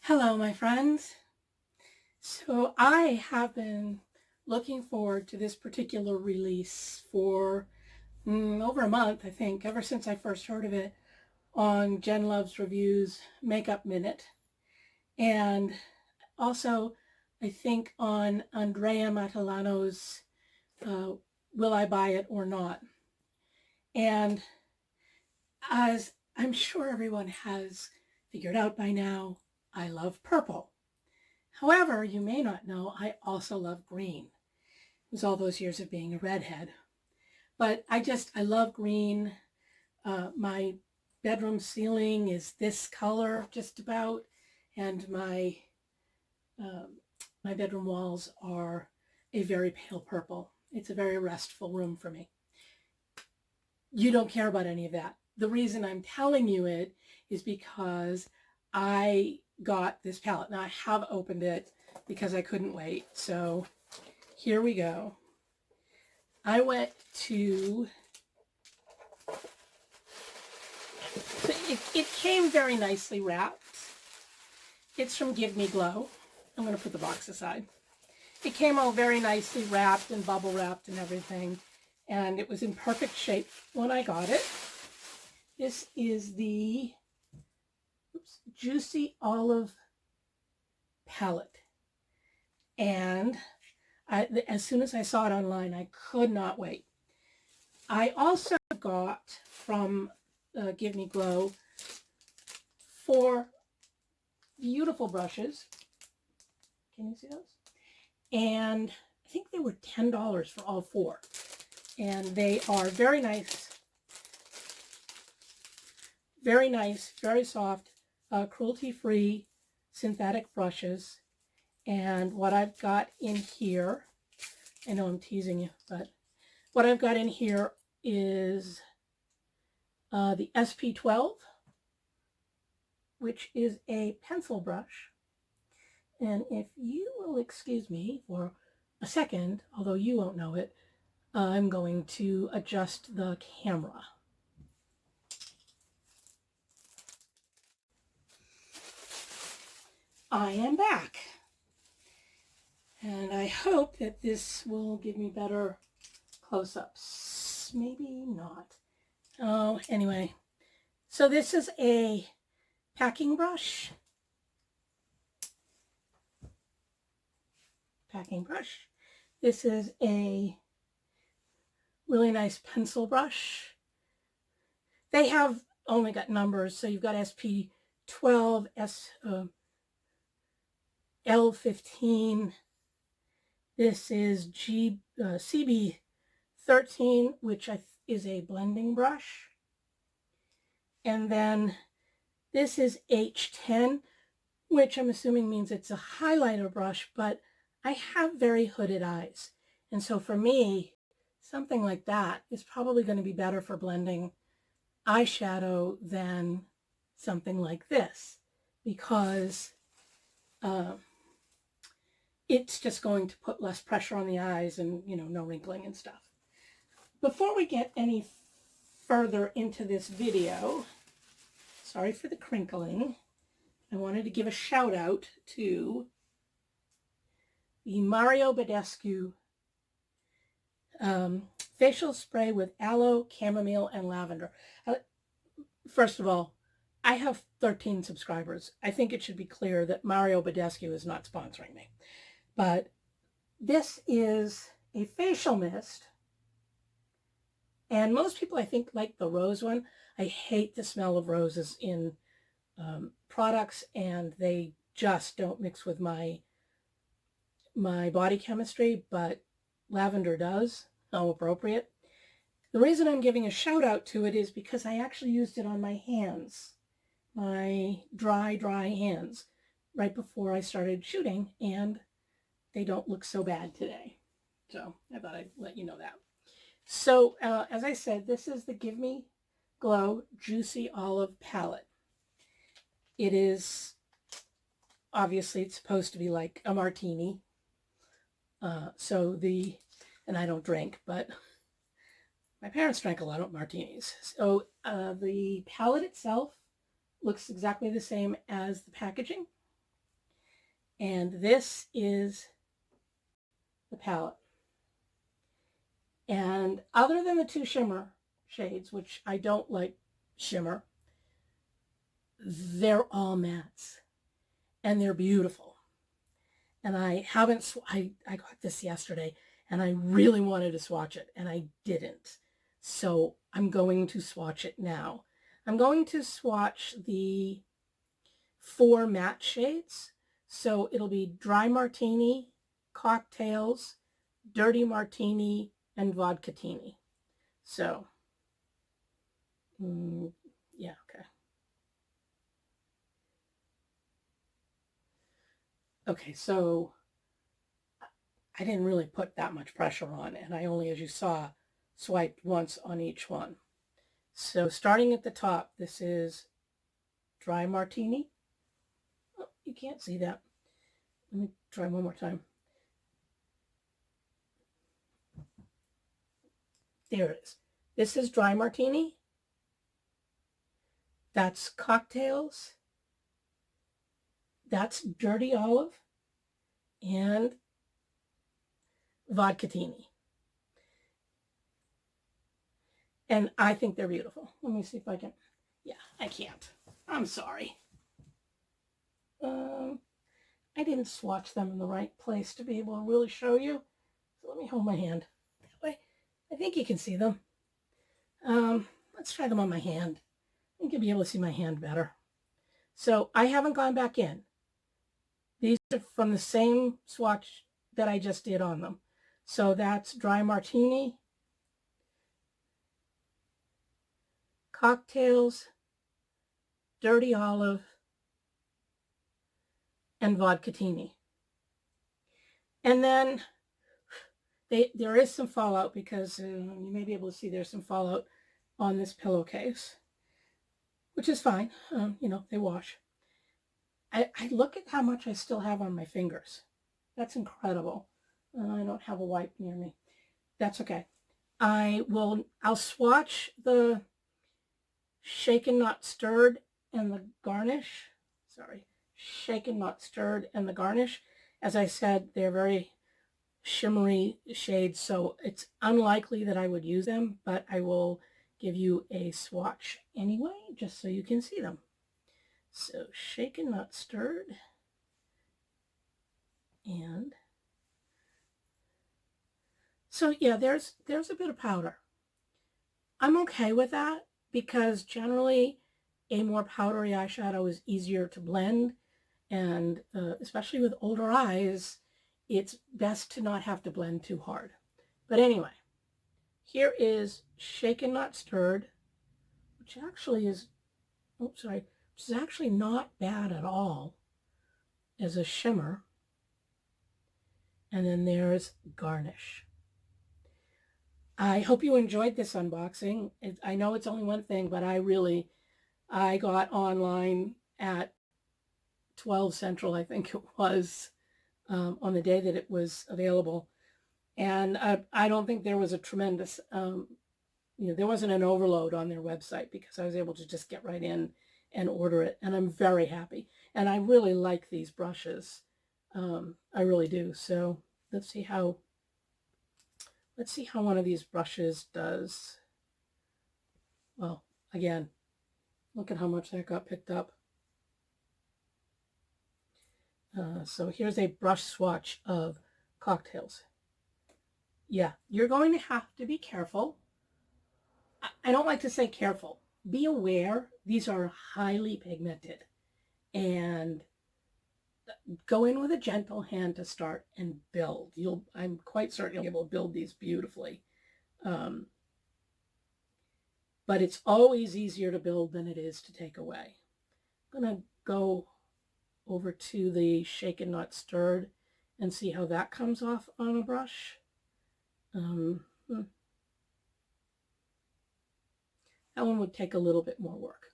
Hello, my friends. So I have been looking forward to this particular release for over a month, I think, ever since I first heard of it on Jen Loves Reviews Makeup Minute. And also, I think on Andrea Matalano's Will I Buy It or Not? And as I'm sure everyone has figured out by now, I love purple. However, you may not know, I also love green. It was all those years of being a redhead. But I love green. My bedroom ceiling is this color just about, and my bedroom walls are a very pale purple. It's a very restful room for me. You don't care about any of that. The reason I'm telling you it is because I got this palette. Now I have opened it because I couldn't wait. So here we go. I went to, so it came very nicely wrapped. It's from Give Me Glow. I'm going to put the box aside. It came all very nicely wrapped and bubble wrapped and everything. And it was in perfect shape when I got it. This is the Juicy Olive palette. And as soon as I saw it online, I could not wait. I also got from Give Me Glow 4 beautiful brushes. Can you see those? And I think they were $10 for all 4. And they are very nice, very soft, cruelty-free synthetic brushes. And what I've got in here, I know I'm teasing you, but what I've got in here is the SP12, which is a pencil brush. And if you will excuse me for a second, although you won't know it, I'm going to adjust the camera. I am back. And I hope that this will give me better close-ups. Maybe not. Oh, anyway. So this is a packing brush. This is a really nice pencil brush. They have only got numbers, so you've got SP12, L15. This is CB13, which is a blending brush. And then this is H10, which I'm assuming means it's a highlighter brush, but I have very hooded eyes. And so for me, something like that is probably going to be better for blending eyeshadow than something like this, because it's just going to put less pressure on the eyes and, no wrinkling and stuff. Before we get any further into this video, sorry for the crinkling, I wanted to give a shout out to the Mario Badescu facial spray with aloe, chamomile, and lavender. First of all, I have 13 subscribers. I think it should be clear that Mario Badescu is not sponsoring me. But this is a facial mist. And most people, I think, like the rose one. I hate the smell of roses in products, and they just don't mix with my body chemistry, but lavender does. How appropriate. The reason I'm giving a shout out to it is because I actually used it on my hands, my dry hands, right before I started shooting, and they don't look so bad today. So I thought I'd let you know that. So as I said, this is the Give Me Glow Juicy Olive palette. It is, obviously it's supposed to be like a martini. And I don't drink, but my parents drank a lot of martinis. So the palette itself looks exactly the same as the packaging. And this is the palette. And other than the two shimmer shades, which I don't like shimmer, they're all mattes. And they're beautiful. And I haven't, I got this yesterday and I really wanted to swatch it and I didn't. So I'm going to swatch it now. I'm going to swatch the 4 matte shades. So it'll be Dry Martini, Cocktails, Dirty Martini, and Vodkatini. So, yeah, okay. Okay, so I didn't really put that much pressure on, and I only, as you saw, swiped once on each one. So starting at the top, this is Dry Martini. Oh, you can't see that. Let me try one more time. There it is. This is Dry Martini. That's Cocktails. That's Dirty Olive. And Vodkatini. And I think they're beautiful. Let me see if I can. Yeah, I can't. I'm sorry. I didn't swatch them in the right place to be able to really show you. So let me hold my hand. That way, I think you can see them. Let's try them on my hand. I think you'll be able to see my hand better. So I haven't gone back in. These are from the same swatch that I just did on them. So that's Dry Martini, Cocktails, Dirty Olive, and Vodkatini. And then there is some fallout because you may be able to see there's some fallout on this pillowcase, which is fine. You know, they wash. I look at how much I still have on my fingers. That's incredible. I don't have a wipe near me. That's okay. I'll swatch the Shaken Not Stirred and the Garnish. Sorry. Shaken Not Stirred and the Garnish. As I said, they're very shimmery shades, so it's unlikely that I would use them, but I will give you a swatch anyway, just so you can see them. So Shaken Not Stirred, and so yeah, there's a bit of powder. I'm okay with that because generally a more powdery eyeshadow is easier to blend, and especially with older eyes, it's best to not have to blend too hard. But anyway, here is Shaken Not Stirred, which actually is, oops, sorry, which is actually not bad at all as a shimmer. And then there's Garnish. I hope you enjoyed this unboxing. I know it's only one thing, but I got online at 12 Central, I think it was, on the day that it was available. And I don't think there was a tremendous, there wasn't an overload on their website because I was able to just get right in and order it. And I'm very happy. And I really like these brushes. I really do. So let's see how one of these brushes does. Well, again, look at how much that got picked up. So here's a brush swatch of Cocktails. Yeah, you're going to have to be careful. I don't like to say careful. Be aware. These are highly pigmented. And go in with a gentle hand to start and build. I'm quite certain you'll be able to build these beautifully. But it's always easier to build than it is to take away. I'm going to go over to the Shaken Not Stirred and see how that comes off on a brush. That one would take a little bit more work.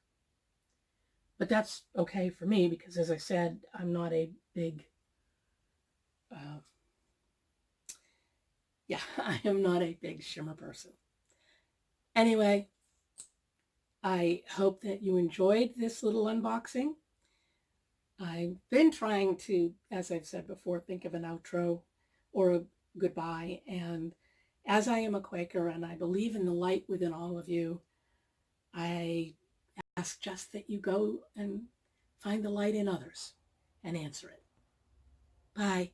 But that's okay for me because, as I said, I'm not a big, I am not a big shimmer person. Anyway, I hope that you enjoyed this little unboxing. I've been trying to, as I've said before, think of an outro or a goodbye. And as I am a Quaker and I believe in the light within all of you, I ask just that you go and find the light in others and answer it. Bye.